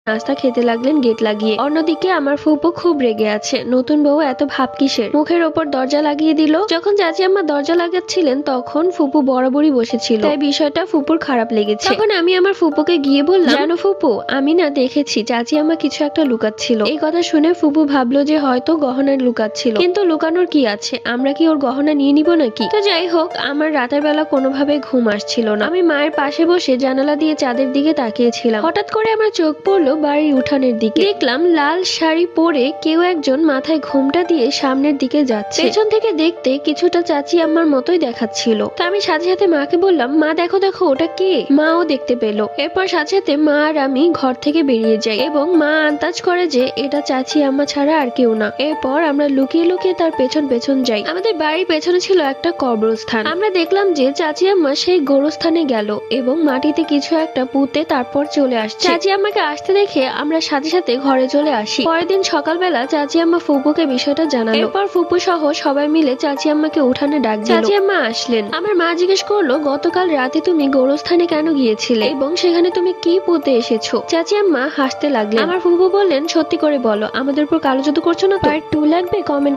নাস্তা খেতে লাগলেন গেট লাগিয়ে। অন্যদিকে আমার ফুপু খুব রেগে আছে। নতুন বউ এত ভাব কিসের? মুখের ওপর দরজা লাগিয়ে দিল। যখন চাচি আম্মা দরজা লাগাচ্ছিলেন তখন ফুপু বরাবরই বসেছিল, তাই বিষয়টা ফুপুর খারাপ লেগেছে। তখন আমি আমার ফুপুকে গিয়ে বললাম, জানো ফুপু, আমি না দেখেছি চাচি আম্মা কিছু একটা লুকাচ্ছিল। এই কথা শুনে ফুপু ভাবলো যে হয়তো গহনা লুকাচ্ছিল, কিন্তু লুকানোর কি আছে, আমরা কি ওর গহনা নিয়ে নিব নাকি? তো যাই হোক, আমার রাতের বেলা কোনোভাবে ঘুম আসছিল না। আমি মায়ের পাশে বসে জানালা দিয়ে চাঁদের দিকে তাকিয়েছিলাম। হঠাৎ করে আমার চোখ পড়লো বাড়ির উঠানের দিকে। দেখলাম লাল শাড়ি পরে কেউ একজন মাথায় ঘোমটা দিয়ে সামনের দিকে যাচ্ছে। পেছন থেকে দেখতে কিছুটা চাচি আম্মার মতোই দেখাচ্ছিল। তা আমি সাথে সাথে মাকে বললাম, মা দেখো দেখো ওটা কে? মাও দেখতে পেলো। এরপর সাথে সাথে মা আর আমি ঘর থেকে বেরিয়ে যাই এবং মা আন্দাজ করে যে এটা চাচি আম্মা ছাড়া আর কেউ না। এরপর আমরা লুকিয়ে লুকিয়ে তার পেছন পেছন যাই। আমাদের বাড়ির পেছনে ছিল একটা কবরস্থান। আমরা দেখলাম যে চাচি আম্মা সেই গোরস্থানে গেল এবং মাটিতে কিছু একটা পুঁতে তারপর চলে আসছে। চাচি আম্মাকে আসতে দেখে আমরা সাথে সাথে ঘরে চলে আসি। পরের দিন সকালবেলা চাচি আম্মা ফুপুকে বিষয়টা জানালো। এরপর ফুপু সহ সবাই মিলে চাচি আম্মাকে উঠানে ডাক দিল। চাচি আম্মা আসলেন। আমার মা জিজ্ঞেস করলো, গতকাল রাতে তুমি গোরস্থানে কেন গিয়েছিলে এবং সেখানে তুমি কি পুঁতে এসেছো? চাচি আম্মা হাসতে লাগলেন। আমার ফুপু বললেন, সত্যি করে বলো, আমাদের উপর কালো জাদু করছো না তো? পার্ট 2 লাগবে? কমেন্ট